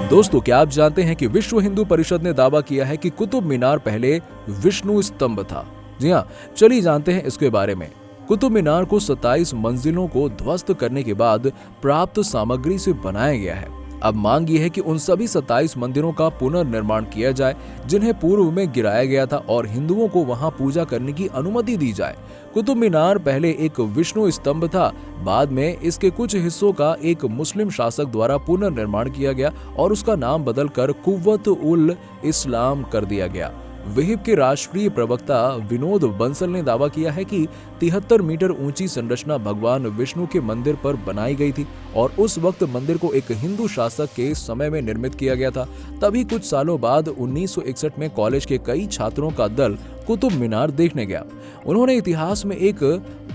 दोस्तों, क्या आप जानते हैं कि विश्व हिंदू परिषद ने दावा किया है कि कुतुब मीनार पहले विष्णु स्तंभ था। जी हाँ, चलिए जानते हैं इसके बारे में। कुतुब मीनार को 27 मंजिलों को ध्वस्त करने के बाद प्राप्त सामग्री से बनाया गया है। अब मांग ये है कि उन सभी 27 मंदिरों का पुनर्निर्माण किया जाए जिन्हें पूर्व में गिराया गया था और हिंदुओं को वहां पूजा करने की अनुमति दी जाए। कुतुब मीनार पहले एक विष्णु स्तंभ था, बाद में इसके कुछ हिस्सों का एक मुस्लिम शासक द्वारा पुनर्निर्माण किया गया और उसका नाम बदलकर कुव्वत उल इस्लाम कर दिया गया। विहिप के राष्ट्रीय प्रवक्ता विनोद बंसल ने दावा किया है कि 73 मीटर ऊंची संरचना भगवान विष्णु के मंदिर पर बनाई गई थी और उस वक्त मंदिर को एक हिंदू शासक के समय में निर्मित किया गया था। तभी कुछ सालों बाद 1961 में कॉलेज के कई छात्रों का दल कुतुब मीनार देखने गया। उन्होंने इतिहास में एक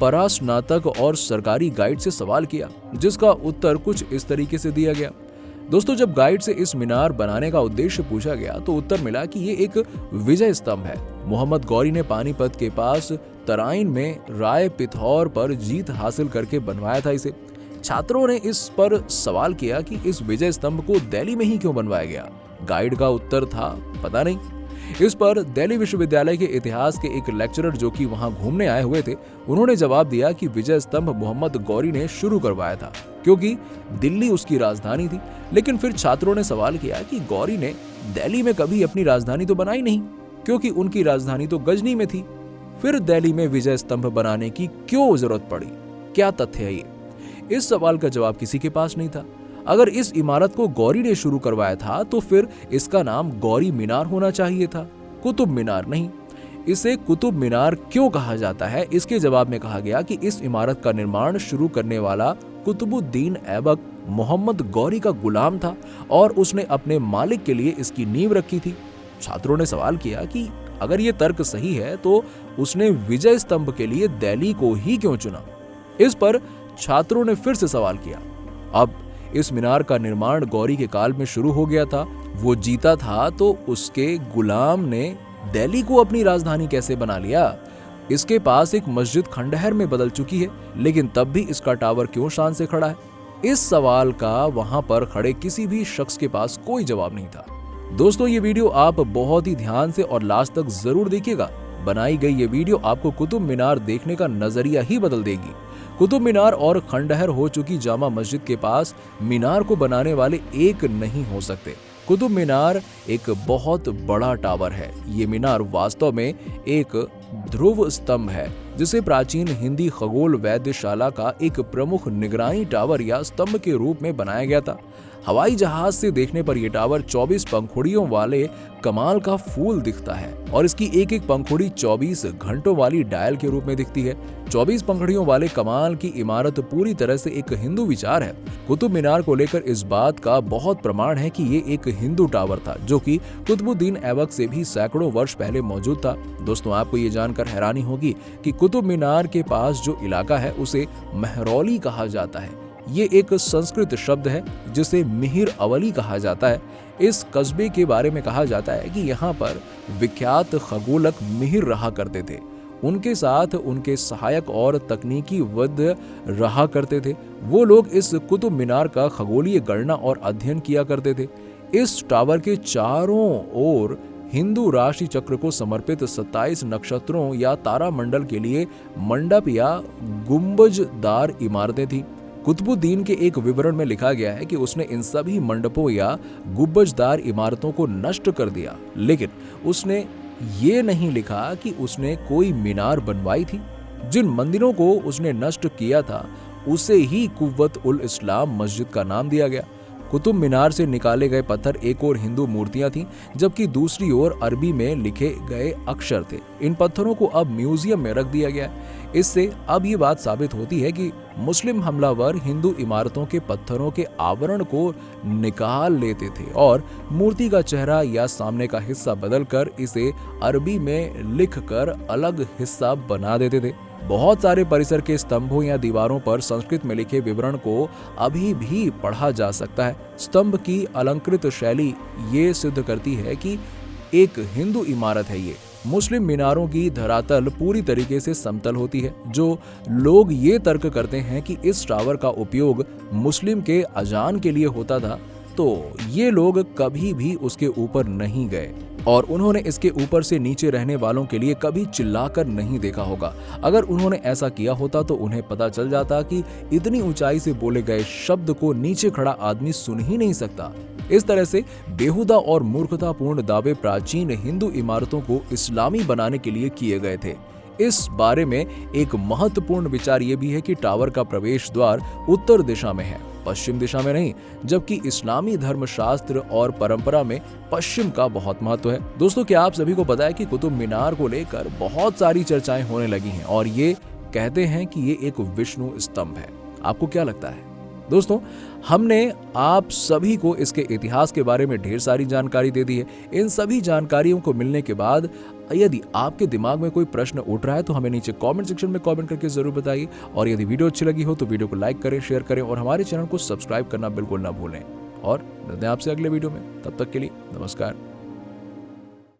परास्नातक और सरकारी गाइड से सवाल किया, जिसका उत्तर कुछ इस तरीके से दिया गया। दोस्तों, जब गाइड से इस मीनार बनाने का उद्देश्य पूछा गया तो उत्तर मिला कि ये एक विजय स्तंभ है। मोहम्मद गौरी ने पानीपत के पास तराइन में राय पिथौर पर जीत हासिल करके बनवाया था इसे। छात्रों ने इस पर सवाल किया कि इस विजय स्तंभ को दिल्ली में ही क्यों बनवाया गया। गाइड का उत्तर था, पता नहीं। इस पर दिल्ली विश्वविद्यालय के इतिहास के एक लेक्चरर जो कि वहां घूमने आए हुए थे, उन्होंने जवाब दिया कि विजय स्तंभ मोहम्मद गौरी ने शुरू करवाया था क्योंकि दिल्ली उसकी राजधानी थी। लेकिन फिर छात्रों ने सवाल किया कि गौरी ने दिल्ली में कभी अपनी राजधानी तो बनाई नहीं, क्योंकि उनकी राजधानी तो गजनी में थी। फिर दिल्ली में विजय स्तंभ बनाने की क्यों जरूरत पड़ी? क्या तथ्य है ये? इस सवाल का जवाब किसी के पास नहीं था। अगर इस इमारत को गौरी ने शुरू करवाया था तो फिर इसका नाम गौरी मीनार होना चाहिए था, कुतुब मीनार नहीं। इसे कुतुब मीनार क्यों कहा जाता है? इसके जवाब में कहा गया कि इस इमारत का निर्माण शुरू करने वाला कुतुबुद्दीन ऐबक मोहम्मद गौरी का गुलाम था और उसने अपने मालिक के लिए इसकी नींव रखी थी। छात्रों ने सवाल किया कि अगर ये तर्क सही है तो उसने विजय स्तंभ के लिए दिल्ली को ही क्यों चुना? इस पर छात्रों ने फिर से सवाल किया। अब इस मीनार का निर्माण गौरी के काल में शुरू हो गया था, वो जीता था तो उसके गुलाम ने दिल्ली को अपनी राजधानी कैसे बना लिया? इसके पास एक मस्जिद खंडहर में बदल चुकी है, लेकिन तब भी इसका टावर क्यों शान से खड़ा है? इस सवाल का वहां पर खड़े किसी भी शख्स के पास कोई जवाब नहीं था। दोस्तों, ये वीडियो आप बहुत ही ध्यान से और लास्ट तक जरूर देखिएगा। बनाई गई ये वीडियो आपको कुतुब मीनार देखने का नजरिया ही बदल देगी। कुतुब मीनार और खंडहर हो चुकी जामा मस्जिद के पास मीनार को बनाने वाले एक नहीं हो सकते। कुतुब मीनार एक बहुत बड़ा टावर है। ये मीनार वास्तव में एक ध्रुव स्तंभ है, जिसे प्राचीन हिंदी खगोल वैद्यशाला का एक प्रमुख निगरानी टावर या स्तंभ के रूप में बनाया गया था। हवाई जहाज से देखने पर यह टावर 24 पंखुड़ियों वाले कमाल का फूल दिखता है और इसकी एक एक पंखुड़ी 24 घंटों वाली डायल के रूप में दिखती है। 24 पंखुड़ियों वाले कमाल की इमारत पूरी तरह से एक हिंदू विचार है। कुतुब मीनार को लेकर इस बात का बहुत प्रमाण है कि ये एक हिंदू टावर था, जो कि कुतुबुद्दीन ऐबक से भी सैकड़ों वर्ष पहले मौजूद था। दोस्तों, आपको ये जानकर हैरानी होगी कि कुतुब मीनार के पास जो इलाका है उसे महरौली कहा जाता है। ये एक संस्कृत शब्द है जिसे मिहिर अवली कहा जाता है। इस कस्बे के बारे में कहा जाता है कि यहाँ पर विख्यात खगोलक मिहिर रहा करते थे। उनके साथ उनके सहायक और तकनीकी वैद्य रहा करते थे। वो लोग इस कुतुब मीनार का खगोलीय गणना और अध्ययन किया करते थे। इस टावर के चारों ओर हिंदू राशि चक्र को समर्पित 27 नक्षत्रों या तारामंडल के लिए मंडप या गुंबजदार इमारतें थी। कुतुबुद्दीन के एक विवरण में लिखा गया है कि उसने इन सभी मंडपों या गुंबजदार इमारतों को नष्ट कर दिया, लेकिन उसने ये नहीं लिखा कि उसने कोई मीनार बनवाई थी। जिन मंदिरों को उसने नष्ट किया था उसे ही कुव्वत उल इस्लाम मस्जिद का नाम दिया गया। कुतुब मीनार से निकाले गए पत्थर एक और हिंदू मूर्तियां थीं, जबकि दूसरी ओर अरबी में लिखे गए अक्षर थे। इन पत्थरों को अब म्यूजियम में रख दिया गया। इससे अब ये बात साबित होती है कि मुस्लिम हमलावर हिंदू इमारतों के पत्थरों के आवरण को निकाल लेते थे और मूर्ति का चेहरा या सामने का हिस्सा बदलकर इसे अरबी में लिखकर अलग हिस्सा बना देते थे। बहुत सारे परिसर के स्तंभों या दीवारों पर संस्कृत में लिखे विवरण को अभी भी पढ़ा जा सकता है। स्तंभ की अलंकृत शैली ये सिद्ध करती है कि एक हिंदू इमारत है ये। मुस्लिम मीनारों की धरातल पूरी तरीके से समतल होती है। जो लोग ये तर्क करते हैं कि इस टावर का उपयोग मुस्लिम के अजान के लिए होता था, तो ये लोग कभी भी उसके ऊपर नहीं गए और उन्होंने इसके ऊपर से नीचे रहने वालों के लिए कभी चिल्लाकर नहीं देखा होगा। अगर उन्होंने ऐसा किया होता तो उन्हें पता चल जाता कि इतनी ऊंचाई से बोले गए शब्द को नीचे खड़ा आदमी सुन ही नहीं सकता। इस तरह से बेहुदा और मूर्खतापूर्ण दावे प्राचीन हिंदू इमारतों को इस्लामी बनाने के लिए किए गए थे। इस बारे में एक महत्वपूर्ण विचार ये भी है कि टावर का प्रवेश द्वार उत्तर दिशा में है, पश्चिम दिशा में नहीं, जबकि इस्लामी धर्मशास्त्र और परंपरा में पश्चिम का बहुत महत्व है। दोस्तों, क्या आप सभी को पता है कि कुतुब मीनार को लेकर बहुत सारी चर्चाएं होने लगी हैं और ये कहते हैं कि ये एक विष्णु स्तंभ है। आपको क्या लगता है? दोस्तों, हमने आप सभी को इसके इतिहास के बारे में ढेर सारी जानकारी दे दी है। इन सभी जानकारियों को मिलने के बाद यदि आपके दिमाग में कोई प्रश्न उठ रहा है तो हमें नीचे कमेंट सेक्शन में कमेंट करके जरूर बताइए। और यदि वीडियो अच्छी लगी हो तो वीडियो को लाइक करें, शेयर करें और हमारे चैनल को सब्सक्राइब करना बिल्कुल ना भूलें। और मिलते हैं आपसे अगले वीडियो में, तब तक के लिए नमस्कार।